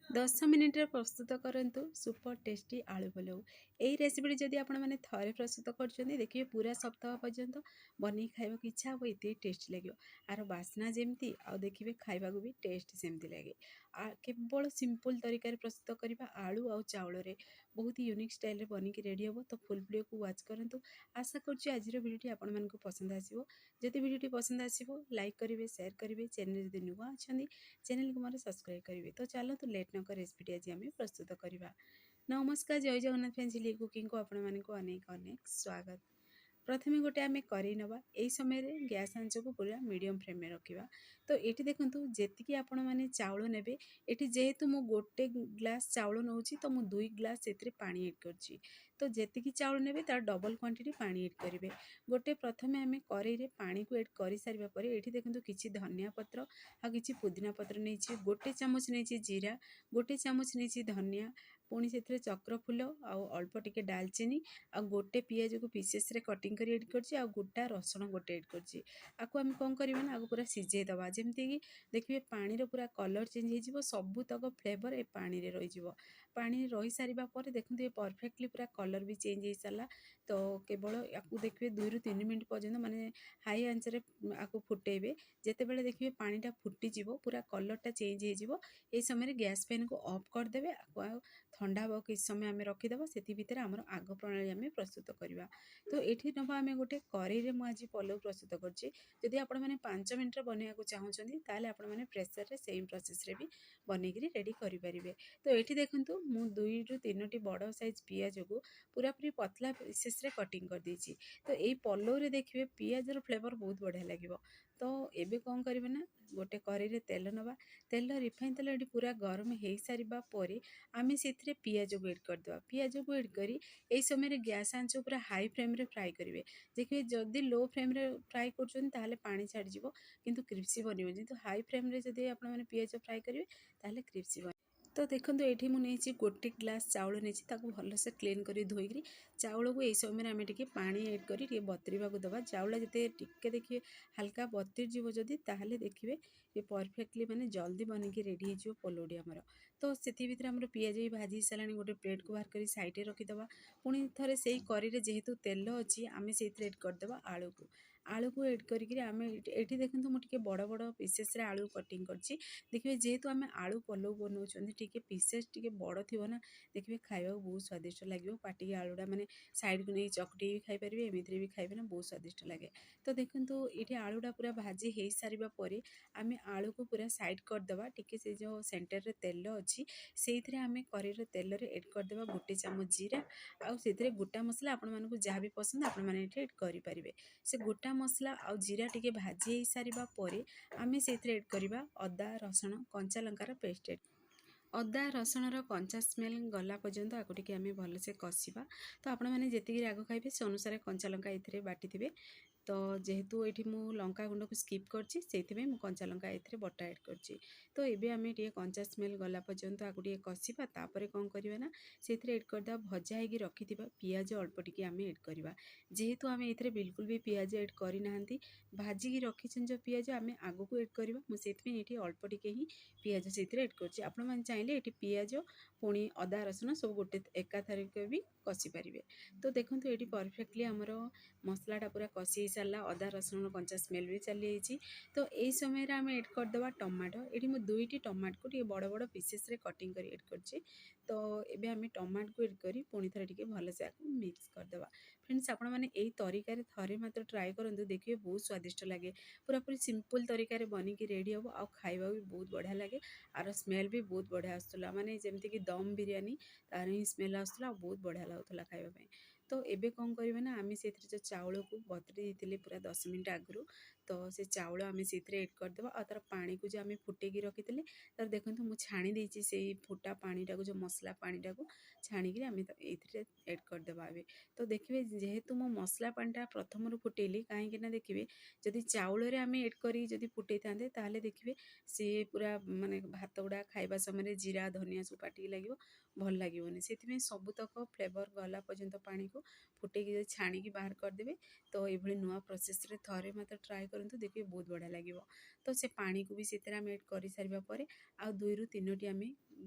10 ମିନିଟ୍ରେ ପ୍ରସ୍ତୁତ କରନ୍ତୁ ସୁପର ଟେଷ୍ଟି ଆଳୁ ପଲଉ। ଏହି ରେସିପିଟି ଯଦି ଆପଣମାନେ ଥରେ ପ୍ରସ୍ତୁତ କରୁଛନ୍ତି ଦେଖିବେ ପୁରା ସପ୍ତାହ ପର୍ଯ୍ୟନ୍ତ ବନେଇ ଖାଇବାକୁ ଇଚ୍ଛା ହେବ, ଏତେ ଟେଷ୍ଟି ଲାଗିବ। ଆର ବାସ୍ନା ଯେମିତି ଆଉ ଦେଖିବେ ଖାଇବାକୁ ବି ଟେଷ୍ଟ ସେମିତି ଲାଗେ। କେବଳ ସିମ୍ପଲ୍ ତରିକାରେ ପ୍ରସ୍ତୁତ କରିବା ଆଳୁ ଆଉ ଚାଉଳରେ ବହୁତ ୟୁନିକ୍ ଷ୍ଟାଇଲ୍ରେ ବନିକି ରେଡ଼ି ହେବ। ତ ଫୁଲ୍ ଭିଡ଼ିଓକୁ ୱାଚ୍ କରନ୍ତୁ। ଆଶା କରୁଛି ଆଜିର ଭିଡ଼ିଓଟି ଆପଣମାନଙ୍କୁ ପସନ୍ଦ ଆସିବ। ଯଦି ଭିଡ଼ିଓଟି ପସନ୍ଦ ଆସିବ ଲାଇକ୍ କରିବେ, ସେୟାର କରିବେ, ଚ୍ୟାନେଲ୍ ଯଦି ନୂଆ ଅଛନ୍ତି ଚ୍ୟାନେଲକୁ ମୋର ସବସ୍କ୍ରାଇବ୍ କରିବେ। ତ ଚାଲନ୍ତୁ ଲେଟ୍ ନ କରି ରେସିପିଟି ଆଜି ଆମେ ପ୍ରସ୍ତୁତ କରିବା। ନମସ୍କାର, ଜୟ ଜଗନ୍ନାଥ ଫ୍ୟାନ୍ସି କୁକିଂକୁ ଆପଣମାନଙ୍କୁ ଅନେକ ଅନେକ ସ୍ୱାଗତ। ପ୍ରଥମେ ଗୋଟେ ଆମେ କରେଇ ନେବା। ଏହି ସମୟରେ ଗ୍ୟାସ୍ ଆଞ୍ଚକୁ ପୁରା ମିଡ଼ିୟମ୍ ଫ୍ଲେମ୍ରେ ରଖିବା। ତ ଏଠି ଦେଖନ୍ତୁ ଯେତିକି ଆପଣମାନେ ଚାଉଳ ନେବେ, ଏଠି ଯେହେତୁ ମୁଁ ଗୋଟେ ଗ୍ଲାସ୍ ଚାଉଳ ନେଉଛି ତ ମୁଁ 2 ଗ୍ଲାସ୍ ସେଥିରେ ପାଣି ଏଡ଼୍ କରୁଛି। ତ ଯେତିକି ଚାଉଳ ନେବେ ତାର ଡବଲ୍ କ୍ୱାଣ୍ଟିଟି ପାଣି ଏଡ଼୍ କରିବେ। ପ୍ରଥମେ ଆମେ କରେଇରେ ପାଣିକୁ ଏଡ଼୍ କରିସାରିବା ପରେ ଏଠି ଦେଖନ୍ତୁ କିଛି ଧନିଆ ପତ୍ର ଆଉ କିଛି ପୁଦିନା ପତ୍ର ନେଇଛି, ଗୋଟେ ଚାମଚ ନେଇଛି ଜିରା, ଗୋଟେ ଚାମଚ ନେଇଛି ଧନିଆ, ପୁଣି ସେଥିରେ ଚକ୍ର ଫୁଲ ଆଉ ଅଳ୍ପ ଟିକେ ଡାଲଚିନି ଆଉ ଗୋଟେ ପିଆଜକୁ ପିସେସ୍ରେ କଟିଂ କରି ଏଡ଼୍ କରିଛି ଆଉ ଗୋଟା ରସୁଣ ଗୋଟେ ଏଡ଼୍ କରିଛି। ଆକୁ ଆମେ କ'ଣ କରିବା ନା ଆକୁ ପୁରା ସିଝେଇ ଦେବା, ଯେମିତିକି ଦେଖିବେ ପାଣିର ପୁରା କଲର୍ ଚେଞ୍ଜ ହେଇଯିବ, ସବୁତକ ଫ୍ଲେଭର୍ ଏ ପାଣିରେ ରହିଯିବ। ପାଣି ରହିସାରିବା ପରେ ଦେଖନ୍ତୁ ଏ ପରଫେକ୍ଟଲି ପୁରା କଲର୍ ବି ଚେଞ୍ଜ ହେଇସାରିଲା। ତ କେବଳ ୟାକୁ ଦେଖିବେ 2ରୁ 3 ମିନିଟ୍ ପର୍ଯ୍ୟନ୍ତ ମାନେ ହାଇ ଆଞ୍ଚରେ ଆକୁ ଫୁଟେଇବେ। ଯେତେବେଳେ ଦେଖିବେ ପାଣିଟା ଫୁଟିଯିବ ପୁରା କଲର୍ଟା ଚେଞ୍ଜ ହେଇଯିବ, এই ସମୟରେ ଗ୍ୟାସ୍ ଫ୍ୟାନ୍କୁ ଅଫ୍ କରିଦେବେ। ଆକୁ ଆଉ ଥଣ୍ଡା ହେବାକୁ କିଛି ସମୟ ଆମେ ରଖିଦେବା। ସେଥି ଭିତରେ ଆମର ଆଗ ପ୍ରଣାଳୀ ଆମେ ପ୍ରସ୍ତୁତ କରିବା। ତ ଏଠି ନେବା ଆମେ ଗୋଟେ କରେଇରେ ମୁଁ ଆଜି ପଲଉ ପ୍ରସ୍ତୁତ କରୁଛି। ଯଦି ଆପଣମାନେ 5 ମିନିଟ୍ରେ ବନେଇବାକୁ ଚାହୁଁଛନ୍ତି ତାହେଲେ ଆପଣମାନେ ପ୍ରେସରରେ ସେମ୍ ପ୍ରୋସେସ୍ରେ ବି ବନେଇକିରି ରେଡ଼ି କରିପାରିବେ। ତ ଏଠି ଦେଖନ୍ତୁ ମୁଁ 2ରୁ 3ଟି ବଡ଼ ସାଇଜ୍ ପିଆଜକୁ ପୁରାପୁରି ପତଲା ପିସେସ୍ରେ କଟିଂ କରିଦେଇଛି। ତ ଏଇ ପଲଉରେ ଦେଖିବେ ପିଆଜର ଫ୍ଲେଭର୍ ବହୁତ ବଢ଼ିଆ ଲାଗିବ। ତ ଏବେ କ'ଣ କରିବେ ନା ଗୋଟେ କରେଇରେ ତେଲ ନେବା। ତେଲ ରିଫାଇନ୍ ତେଲ ଏଠି ପୁରା ଗରମ ହେଇସାରିବା ପରେ ଆମେ ସେଥିରେ ପିଆଜକୁ ଏଡ଼୍ କରିଦେବା। ପିଆଜକୁ ଏଡ଼୍ କରି ଏହି ସମୟରେ ଗ୍ୟାସ୍ ଆଞ୍ଚ ପୁରା ହାଇ ଫ୍ଲେମ୍ରେ ଫ୍ରାଏ କରିବେ। ଦେଖିବେ ଯଦି ଲୋ ଫ୍ଲେମ୍ରେ ଫ୍ରାଏ କରୁଛନ୍ତି ତାହେଲେ ପାଣି ଛାଡ଼ିଯିବ କିନ୍ତୁ କ୍ରିସ୍ପି ବନିବନି। କିନ୍ତୁ ହାଇ ଫ୍ଲେମ୍ରେ ଯଦି ଆପଣମାନେ ପିଆଜ ଫ୍ରାଏ କରିବେ ତାହେଲେ କ୍ରିସ୍ପି ବନିବ। ତ ଦେଖନ୍ତୁ ଏଠି ମୁଁ ନେଇଛି ଗୋଟେ ଗ୍ଲାସ୍ ଚାଉଳ ନେଇଛି, ତାକୁ ଭଲସେ କ୍ଲିନ୍ କରି ଧୋଇକିରି ଚାଉଳକୁ ଏହି ସମୟରେ ଆମେ ଟିକେ ପାଣି ଏଡ଼୍ କରି ଟିକେ ବତୁରିବାକୁ ଦେବା। ଚାଉଳ ଯେତେ ଟିକେ ଦେଖିବେ ହାଲକା ବତୁରି ଯିବ ଯଦି ତାହେଲେ ଦେଖିବେ ये परफेक्टली माने जल्दी बनिकी रेडी हो पलौटी आमर। तो से ଭିତରେ ଆମର ପିଆଜ ବି ଭାଜି ସାରିଲାଣି, ଗୋଟେ ପ୍ଲେଟ୍କୁ ବାହାର କରି ସାଇଡ଼୍ରେ ରଖିଦେବା। ପୁଣି ଥରେ ସେଇ କରେଇରେ ଯେହେତୁ ତେଲ ଅଛି ଆମେ ସେଇଥିରେ ଏଡ଼୍ କରିଦେବା ଆଳୁକୁ ଏଡ଼୍ କରିକିରି ଆମେ ଏଠି ଦେଖନ୍ତୁ ମୁଁ ଟିକେ ବଡ଼ ବଡ଼ ପିସେସ୍ରେ ଆଳୁ କଟିଂ କରିଛି। ଦେଖିବେ ଯେହେତୁ ଆମେ ଆଳୁ ପଲଉ ବନାଉଛନ୍ତି ଟିକେ ପିସେସ୍ ଟିକେ ବଡ଼ ଥିବ ନା, ଦେଖିବେ ଖାଇବାକୁ ବହୁତ ସ୍ୱାଦିଷ୍ଟ ଲାଗିବ। ପାଟିକି ଆଳୁଟା ମାନେ ସାଇଡ଼୍କୁ ନେଇ ଚକଟି ବି ଖାଇପାରିବେ, ଏମିତିରେ ବି ଖାଇବେ ନା, ବହୁତ ସ୍ୱାଦିଷ୍ଟ ଲାଗେ। ତ ଦେଖନ୍ତୁ ଏଠି ଆଳୁଟା ପୁରା ଭାଜି ହେଇସାରିବା ପରେ ଆମେ ଆଳୁକୁ ପୁରା ସାଇଡ଼୍ କରିଦେବା। ଟିକେ ସେ ଯେଉଁ ସେଣ୍ଟରରେ ତେଲ ଅଛି ସେଇଥିରେ ଆମେ କରେଇର ତେଲରେ ଏଡ଼୍ କରିଦେବା ଗୋଟେ ଚାମଚ ଜିରା ଆଉ ସେଥିରେ ଗୋଟା ମସଲା ଆପଣମାନଙ୍କୁ ଯାହା ବି ପସନ୍ଦ ଆପଣମାନେ ଏଠି ଏଡ଼୍ କରିପାରିବେ। ସେ ଗୋଟା ମସଲା ଆଉ ଜିରା ଟିକେ ଭାଜି ହେଇସାରିବା ପରେ ଆମେ ସେଇଥିରେ ଏଡ଼୍ କରିବା ଅଦା ରସୁଣ କଞ୍ଚା ଲଙ୍କାର ପେଷ୍ଟ। ଅଦା ରସୁଣର କଞ୍ଚା ସ୍ମେଲ୍ ଗଲା ପର୍ଯ୍ୟନ୍ତ ଆକୁ ଟିକେ ଆମେ ଭଲସେ କଷିବା। ତ ଆପଣମାନେ ଯେତିକି ରାଗ ଖାଇବେ ସେ ଅନୁସାରେ କଞ୍ଚା ଲଙ୍କା ଏଥିରେ ବାଟିଥିବେ। ତ ଯେହେତୁ ଏଠି ମୁଁ ଲଙ୍କା ଗୁଣ୍ଡକୁ ସ୍କିପ୍ କରିଛି ସେଇଥିପାଇଁ ମୁଁ କଞ୍ଚା ଲଙ୍କା ଏଥିରେ ବଟା ଏଡ଼୍ କରିଛି। ତ ଏବେ ଆମେ ଟିକେ କଞ୍ଚା ସ୍ମେଲ୍ ଗଲା ପର୍ଯ୍ୟନ୍ତ ଆକୁ ଟିକେ କଷିବା। ତାପରେ କ'ଣ କରିବା ନା ସେଥିରେ ଏଡ଼୍ କରିଦେବା ଭଜା ହେଇକି ରଖିଥିବା ପିଆଜ ଅଳ୍ପ ଟିକେ ଆମେ ଏଡ଼୍ କରିବା। ଯେହେତୁ ଆମେ ଏଥିରେ ବିଲକୁଲ ବି ପିଆଜ ଏଡ଼୍ କରିନାହାନ୍ତି, ଭାଜିକି ରଖିଛନ୍ତି ଯେଉଁ ପିଆଜ ଆମେ ଆଗକୁ ଏଡ଼୍ କରିବା, ମୁଁ ସେଥିପାଇଁ ଏଠି ଅଳ୍ପ ଟିକେ ହିଁ ପିଆଜ ସେଇଥିରେ ଏଡ଼୍ କରୁଛି। ଆପଣମାନେ ଚାହିଁଲେ ଏଠି ପିଆଜ ପୁଣି ଅଦା ରସୁଣ ସବୁ ଗୋଟେ ଏକାଥରକେ ବି କଷି ପାରିବେ। ତ ଦେଖନ୍ତୁ ଏଠି ପରଫେକ୍ଟଲି ଆମର ମସଲାଟା ପୁରା କଷି ହେଇସାରିଲା, ଅଦା ରସୁଣ କଞ୍ଚା ସ୍ମେଲ୍ ବି ଚାଲିଯାଇଛି। ତ এই ସମୟରେ ଆମେ ଏଡ଼୍ କରିଦେବା ଟମାଟୋ। ଏଠି ମୁଁ 2ଟି ଟମାଟୋକୁ ଟିକେ ବଡ଼ ବଡ଼ ପିସେସ୍ରେ କଟିଂ କରି ଏଡ଼୍ କରିଛି। ତ ଏବେ ଆମେ ଟମାଟୋକୁ ଏଡ଼୍ କରି ପୁଣି ଥରେ ଟିକେ ଭଲସେ ଆକୁ ମିକ୍ସ କରିଦେବା। ଫ୍ରେଣ୍ଡସ୍ ଆପଣମାନେ ଏଇ ତରିକାରେ ଥରେ ମାତ୍ର ଟ୍ରାଏ କରନ୍ତୁ, ଦେଖିବେ ବହୁତ ସ୍ୱାଦିଷ୍ଟ ଲାଗେ। ପୁରାପୁରି ସିମ୍ପଲ୍ ତରିକାରେ ବନିକି ରେଡ଼ି ହେବ ଆଉ ଖାଇବା ବି ବହୁତ ବଢ଼ିଆ ଲାଗେ। ଆର ସ୍ମେଲ୍ ବି ବହୁତ ବଢ଼ିଆ ଆସୁଥିଲା, ମାନେ ଯେମିତିକି ଦମ୍ ବିରିୟାନୀ ତାର ହିଁ ସ୍ମେଲ୍ ଆସୁଥିଲା ଆଉ ବହୁତ ବଢ଼ିଆ ଲାଗୁଥିଲା ଖାଇବା ପାଇଁ। ତ ଏବେ କ'ଣ କରିବେ ନା ଆମେ ସେଥିରେ ଯେଉଁ ଚାଉଳକୁ ବତୁରେଇ ଦେଇଥିଲେ ପୁରା 10 ମିନିଟ୍ ଆଗରୁ, ତ ସେ ଚାଉଳ ଆମେ ସେଥିରେ ଏଡ଼୍ କରିଦେବା। ଆଉ ତାର ପାଣିକୁ ଯେଉଁ ଆମେ ଫୁଟେଇକି ରଖିଥିଲେ ତାର ଦେଖନ୍ତୁ ମୁଁ ଛାଣି ଦେଇଛି ସେଇ ଫୁଟା ପାଣିଟାକୁ, ଯେଉଁ ମସଲା ପାଣିଟାକୁ ଛାଣିକିରି ଆମେ ଏଇଥିରେ ଏଡ଼୍ କରିଦେବା ଏବେ। ତ ଦେଖିବେ ଯେହେତୁ ମୁଁ ମସଲା ପାଣିଟା ପ୍ରଥମରୁ ଫୁଟେଇଲି କାହିଁକିନା ଦେଖିବେ ଯଦି ଚାଉଳରେ ଆମେ ଏଡ଼୍ କରିକି ଯଦି ଫୁଟେଇଥାନ୍ତେ ତାହେଲେ ଦେଖିବେ ସିଏ ପୁରା ମାନେ ଭାତ ଗୁଡ଼ା ଖାଇବା ସମୟରେ ଜିରା ଧନିଆ ସବୁ ପାଟିକି ଲାଗିବ, ଭଲ ଲାଗିବନି। ସେଥିପାଇଁ ସବୁତକ ଫ୍ଲେଭର୍ ଗଲା ପର୍ଯ୍ୟନ୍ତ ପାଣିକୁ ଫୁଟେଇକି ଯଦି ଛାଣିକି ବାହାର କରିଦେବେ। ତ ଏଇଭଳି ନୂଆ ପ୍ରୋସେସ୍ରେ ଥରେ ମାତ୍ର ଟ୍ରାଏ କରନ୍ତୁ, ଦେଖିବେ ବହୁତ ବଢ଼ିଆ ଲାଗିବ। ତ ସେ ପାଣିକୁ ବି ସେଥିରେ ଆମେ ଏଡ଼୍ କରିସାରିବା ପରେ ଆଉ 2ରୁ 3ଟି ଆମେ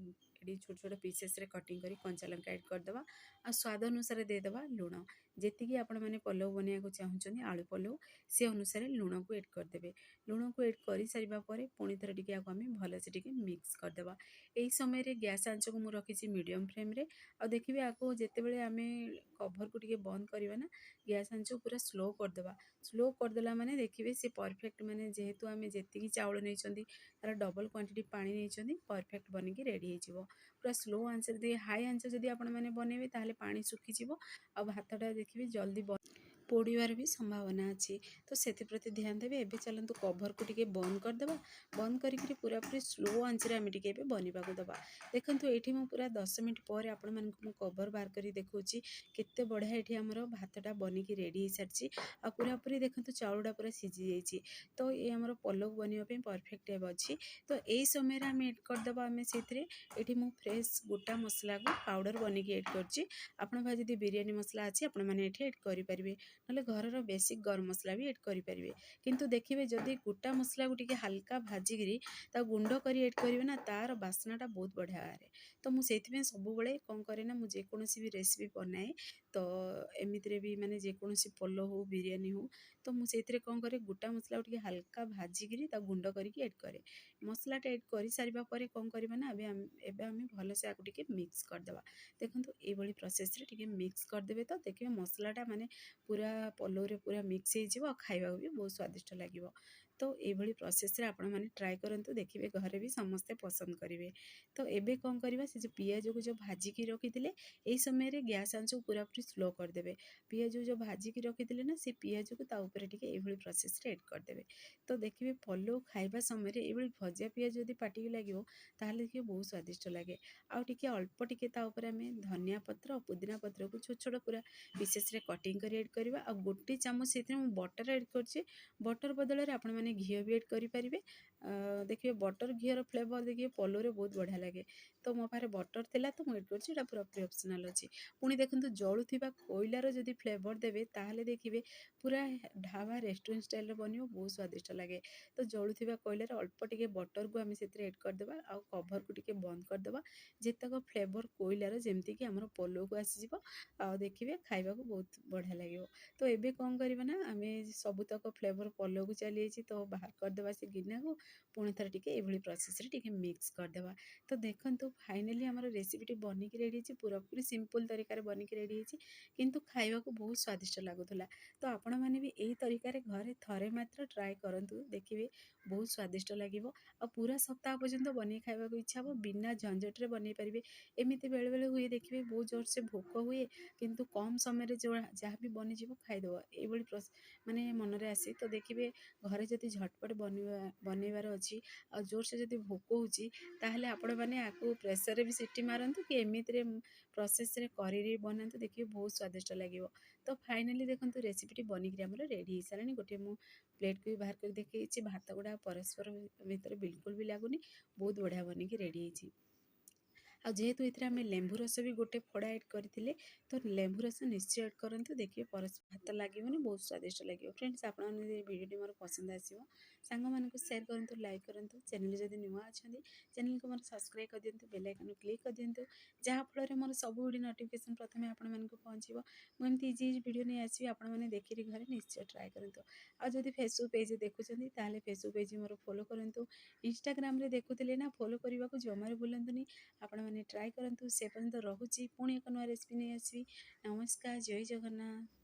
ଏଠି ଛୋଟ ଛୋଟ ପିସେସ୍ରେ କଟିଂ କରି କଞ୍ଚା ଲଙ୍କା ଏଡ଼୍ କରିଦେବା ଆଉ ସ୍ୱାଦ ଅନୁସାରେ ଦେଇଦେବା ଲୁଣ। ଯେତିକି ଆପଣମାନେ ପଲଉ ବନେଇବାକୁ ଚାହୁଁଛନ୍ତି ଆଳୁ ପଲଉ ସେ ଅନୁସାରେ ଲୁଣକୁ ଏଡ଼୍ କରିଦେବେ। ଲୁଣକୁ ଏଡ଼୍ କରିସାରିବା ପରେ ପୁଣି ଥରେ ଟିକେ ଆକୁ ଆମେ ଭଲସେ ଟିକେ ମିକ୍ସ କରିଦେବା। ଏହି ସମୟରେ ଗ୍ୟାସ୍ ଆଞ୍ଚକୁ ମୁଁ ରଖିଛି ମିଡ଼ିୟମ୍ ଫ୍ଲେମ୍ରେ। ଆଉ ଦେଖିବେ ଆକୁ ଯେତେବେଳେ ଆମେ କଭର୍କୁ ଟିକେ ବନ୍ଦ କରିବା ନା ଗ୍ୟାସ୍ ଆଞ୍ଚକୁ ପୁରା ସ୍ଲୋ କରିଦେବା। ସ୍ଲୋ କରିଦେଲା ମାନେ ଦେଖିବେ ସେ ପରଫେକ୍ଟ, ମାନେ ଯେହେତୁ ଆମେ ଯେତିକି ଚାଉଳ ନେଇଛନ୍ତି ତାର ଡବଲ୍ କ୍ୱାଣ୍ଟିଟି ପାଣି ନେଇଛନ୍ତି, ପରଫେକ୍ଟ ବନିକି ରେଡ଼ି ହେଇଯିବ। ପୁରା ସ୍ଲୋ ଆଞ୍ଚରେ ଦେଇ, ହାଇ ଆଞ୍ଚ ଯଦି ଆପଣମାନେ ବନେଇବେ ତାହେଲେ ପାଣି ଶୁଖିଯିବ ଆଉ ଭାତଟା ଦେଖିବେ ଜଲ୍ଦି ପୋଡ଼ିବାର ବି ସମ୍ଭାବନା ଅଛି। ତ ସେଥିପ୍ରତି ଧ୍ୟାନ ଦେବେ। ଏବେ ଚାଲନ୍ତୁ କଭର୍କୁ ଟିକେ ବନ୍ଦ କରିଦେବା। ବନ୍ଦ କରିକିରି ପୁରାପୁରି ସ୍ଲୋ ଆଞ୍ଚରେ ଆମେ ଟିକେ ଏବେ ବନିବାକୁ ଦେବା। ଦେଖନ୍ତୁ ଏଇଠି ମୁଁ ପୁରା 10 ମିନିଟ୍ ପରେ ଆପଣମାନଙ୍କୁ ମୁଁ କଭର୍ ବାହାର କରି ଦେଖାଉଛି କେତେ ବଢ଼ିଆ ଏଠି ଆମର ଭାତଟା ବନିକି ରେଡ଼ି ହେଇସାରିଛି। ଆଉ ପୁରାପୁରି ଦେଖନ୍ତୁ ଚାଉଳଟା ପୁରା ସିଝି ଯାଇଛି। ତ ଏ ଆମର ପଲଉ ବନିବା ପାଇଁ ପରଫେକ୍ଟ ଏବେ ଅଛି। ତ ଏଇ ସମୟରେ ଆମେ ଏଡ଼୍ କରିଦେବା, ଆମେ ସେଇଥିରେ ଏଠି ମୁଁ ଫ୍ରେଶ୍ ଗୋଟା ମସଲାକୁ ପାଉଡ଼ର ବନିକି ଏଡ଼୍ କରିଛି। ଆପଣଙ୍କ ପାଖରେ ଯଦି ବିରିୟାନୀ ମସଲା ଅଛି ଆପଣମାନେ ଏଠି ଏଡ଼୍ କରିପାରିବେ, ନହେଲେ ଘରର ବେସିକ୍ ଗରମ ମସଲା ବି ଏଡ଼୍ କରିପାରିବେ। କିନ୍ତୁ ଦେଖିବେ ଯଦି ଗୋଟା ମସଲାକୁ ଟିକେ ହାଲକା ଭାଜିକିରି ତାକୁ ଗୁଣ୍ଡ କରି ଏଡ଼୍ କରିବେ ନା, ତାର ବାସ୍ନାଟା ବହୁତ ବଢ଼ିଆ ବାହାରେ। ତ ମୁଁ ସେଇଥିପାଇଁ ସବୁବେଳେ କ'ଣ କରେ ନା, ମୁଁ ଯେକୌଣସି ବି ରେସିପି ବନାଏ ତ ଏମିତିରେ ବି ମାନେ ଯେକୌଣସି ପଲଉ ହଉ ବିରିୟାନୀ ହଉ, ତ ମୁଁ ସେଇଥିରେ କ'ଣ କରେ ଗୋଟା ମସଲାକୁ ଟିକେ ହାଲକା ଭାଜିକିରି ତାକୁ ଗୁଣ୍ଡ କରିକି ଏଡ଼୍ କରେ। ମସଲାଟା ଏଡ଼୍ କରିସାରିବା ପରେ କ'ଣ କରିବା ନା, ଏବେ ଆମେ ଭଲସେ ଆକୁ ଟିକେ ମିକ୍ସ କରିଦେବା। ଦେଖନ୍ତୁ ଏଇଭଳି ପ୍ରୋସେସ୍ରେ ଟିକେ ମିକ୍ସ କରିଦେବେ ତ ଦେଖିବେ ମସଲାଟା ମାନେ ପୁରା ପଲଉରେ ପୁରା ମିକ୍ସ ହେଇଯିବ ଆଉ ଖାଇବାକୁ ବି ବହୁତ ସ୍ୱାଦିଷ୍ଟ ଲାଗିବ। ତ ଏଇଭଳି ପ୍ରୋସେସ୍ରେ ଆପଣମାନେ ଟ୍ରାଏ କରନ୍ତୁ, ଦେଖିବେ ଘରେ ବି ସମସ୍ତେ ପସନ୍ଦ କରିବେ। ତ ଏବେ କ'ଣ କରିବା, ସେ ଯେଉଁ ପିଆଜକୁ ଯେଉଁ ଭାଜିକି ରଖିଥିଲେ ଏହି ସମୟରେ ଗ୍ୟାସ୍ ଆଞ୍ଚକୁ ପୁରାପୁରି ସ୍ଲୋ କରିଦେବେ। ପିଆଜକୁ ଯେଉଁ ଭାଜିକି ରଖିଥିଲେ ନା, ସେ ପିଆଜକୁ ତା ଉପରେ ଟିକେ ଏଇଭଳି ପ୍ରୋସେସ୍ରେ ଏଡ଼୍ କରିଦେବେ। ତ ଦେଖିବେ ପଲଉ ଖାଇବା ସମୟରେ ଏଇଭଳି ଭଜା ପିଆଜ ଯଦି ପାଟିକି ଲାଗିବ ତାହେଲେ ଦେଖିବେ ବହୁତ ସ୍ୱାଦିଷ୍ଟ ଲାଗେ। ଆଉ ଟିକେ ଅଳ୍ପ ଟିକେ ତା ଉପରେ ଆମେ ଧନିଆ ପତ୍ର ଆଉ ପୁଦିନା ପତ୍ରକୁ ଛୋଟ ଛୋଟ ପୁରା ପିସେସ୍ରେ କଟିଂ କରି ଏଡ଼୍ କରିବା। ଆଉ ଗୋଟେ ଚାମଚ ସେଥିରେ ମୁଁ ବଟର ଏଡ଼୍ କରିଛି। ବଟର ବଦଳରେ ଆପଣମାନେ ଘିଅ ବି ଏଡ଼୍ କରିପାରିବେ। ଦେଖିବେ ବଟର ଘିଅର ଫ୍ଲେଭର ଦେଖିବେ ପଲଉରେ ବହୁତ ବଢ଼ିଆ ଲାଗେ। ତ ମୋ ପାଖରେ ବଟର ଥିଲା ତ ମୁଁ ଏଡ଼୍ କରିଛି, ଏଇଟା ପୁରାପୁରି ଅପସନାଲ୍ ଅଛି। ପୁଣି ଦେଖନ୍ତୁ ଜଳୁଥିବା କୋଇଲାର ଯଦି ଫ୍ଲେଭର ଦେବେ ତାହେଲେ ଦେଖିବେ ପୁରା ଢାବା ରେଷ୍ଟୁରାଣ୍ଟ ଷ୍ଟାଇଲ୍ରେ ବନିବ, ବହୁତ ସ୍ୱାଦିଷ୍ଟ ଲାଗେ। ତ ଜଳୁଥିବା କୋଇଲାରେ ଅଳ୍ପ ଟିକେ ବଟରକୁ ଆମେ ସେଥିରେ ଏଡ଼୍ କରିଦେବା ଆଉ କଭର୍କୁ ଟିକେ ବନ୍ଦ କରିଦେବା, ଯେତକ ଫ୍ଲେଭର କୋଇଲାର ଯେମିତିକି ଆମର ପଲଉକୁ ଆସିଯିବ ଆଉ ଦେଖିବେ ଖାଇବାକୁ ବହୁତ ବଢ଼ିଆ ଲାଗିବ। ତ ଏବେ କ'ଣ କରିବା ନା, ଆମେ ସବୁତକ ଫ୍ଲେଭର ପଲଉକୁ ଚାଲିଯାଇଛି ତ ବାହାର କରିଦେବା ସେ ଗିନାକୁ। ପୁଣି ଥରେ ଟିକେ ଏଇଭଳି ପ୍ରୋସେସ୍ରେ ଟିକେ ମିକ୍ସ କରିଦେବା। ତ ଦେଖନ୍ତୁ ଫାଇନାଲି ଆମର ରେସିପିଟି ବନିକି ରେଡ଼ି ହେଇଛି, ପୁରାପୁରି ସିମ୍ପଲ୍ ତରିକାରେ ବନିକି ରେଡ଼ି ହେଇଛି, କିନ୍ତୁ ଖାଇବାକୁ ବହୁତ ସ୍ୱାଦିଷ୍ଟ ଲାଗୁଥିଲା। ତ ଆପଣମାନେ ବି ଏଇ ତରିକାରେ ଘରେ ଥରେ ମାତ୍ର ଟ୍ରାଏ କରନ୍ତୁ, ଦେଖିବେ ବହୁତ ସ୍ୱାଦିଷ୍ଟ ଲାଗିବ। ଆଉ ପୁରା ସପ୍ତାହ ପର୍ଯ୍ୟନ୍ତ ବନେଇ ଖାଇବାକୁ ଇଚ୍ଛା ହେବ, ବିନା ଝଞ୍ଝଟରେ ବନେଇ ପାରିବେ। ଏମିତି ବେଳେବେଳେ ହୁଏ ଦେଖିବେ ବହୁତ ଜୋରସେ ଭୋକ ହୁଏ କିନ୍ତୁ କମ୍ ସମୟରେ ଯାହା ବି ବନିଯିବ ଖାଇଦେବ, ଏଇଭଳି ମାନେ ମନରେ ଆସେ। ତ ଦେଖିବେ ଘରେ ଯଦି ଝଟପଟ ବନେଇବାର ଅଛି ଆଉ ଜୋରସେ ଯଦି ଭୋକ ହେଉଛି ତାହେଲେ ଆପଣମାନେ ଆକୁ ପ୍ରେସରରେ ବି ସିଟି ମାରନ୍ତୁ କି ଏମିତିରେ ପ୍ରୋସେସ୍ରେ କରିକି ବନାନ୍ତୁ, ଦେଖିବେ ବହୁତ ସ୍ୱାଦିଷ୍ଟ ଲାଗିବ। ତ ଫାଇନାଲି ଦେଖନ୍ତୁ ରେସିପିଟି ବନିକିରି ଆମର ରେଡ଼ି ହେଇସାରିଲାଣି। ଗୋଟିଏ ମୁଁ ପ୍ଲେଟ୍କୁ ବି ବାହାର କରି ଦେଖେଇଛି, ଭାତ ଗୁଡ଼ା ପରସ୍ପର ଭିତରେ ବିଲକୁଲ ବି ଲାଗୁନି, ବହୁତ ବଢ଼ିଆ ବନିକି ରେଡ଼ି ହେଇଛି। ଆଉ ଯେହେତୁ ଏଥିରେ ଆମେ ଲେମ୍ବୁ ରସ ବି ଗୋଟେ ଫଡ଼ା ଏଡ଼୍ କରିଥିଲେ, ତ ଲେମ୍ବୁ ରସ ନିଶ୍ଚୟ ଏଡ଼୍ କରନ୍ତୁ, ଦେଖିବେ ପରସ୍ପର ଭାତ ଲାଗିବନି, ବହୁତ ସ୍ୱାଦିଷ୍ଟ ଲାଗିବ। ଫ୍ରେଣ୍ଡସ୍, ଆପଣମାନେ ଏ ଭିଡ଼ିଓଟି ମୋର ପସନ୍ଦ ଆସିବ, ସାଙ୍ଗମାନଙ୍କୁ ସେୟାର କରନ୍ତୁ, ଲାଇକ୍ କରନ୍ତୁ। ଚ୍ୟାନେଲ୍ ଯଦି ନୂଆ ଅଛନ୍ତି ଚ୍ୟାନେଲ୍କୁ ମୋର ସବସ୍କ୍ରାଇବ୍ କରିଦିଅନ୍ତୁ, ବେଲ୍ ଆଇକନ୍କୁ କ୍ଲିକ୍ କରିଦିଅନ୍ତୁ, ଯାହାଫଳରେ ମୋର ସବୁ ଭିଡ଼ିଓ ନୋଟିଫିକେସନ୍ ପ୍ରଥମେ ଆପଣମାନଙ୍କୁ ପହଞ୍ଚିବ। ମୁଁ ଏମିତି ଇଜି ଭିଡ଼ିଓ ନେଇ ଆସିବି, ଆପଣମାନେ ଦେଖିକି ଘରେ ନିଶ୍ଚୟ ଟ୍ରାଏ କରନ୍ତୁ। ଆଉ ଯଦି ଫେସବୁକ୍ ପେଜ୍ ଦେଖୁଛନ୍ତି ତାହେଲେ ଫେସବୁକ୍ ପେଜ୍ ମୋର ଫଲୋ କରନ୍ତୁ। ଇନଷ୍ଟାଗ୍ରାମରେ ଦେଖୁଥିଲେ ନା, ଫଲୋ କରିବାକୁ ଜମାରୁ ଭୁଲନ୍ତୁନି। ଆପଣମାନେ ଟ୍ରାଏ କରନ୍ତୁ। ସେ ପର୍ଯ୍ୟନ୍ତ ରହୁଛି, ପୁଣି ଏକ ନୂଆ ରେସିପି ନେଇ ଆସିବି। ନମସ୍କାର, ଜୟ ଜଗନ୍ନାଥ।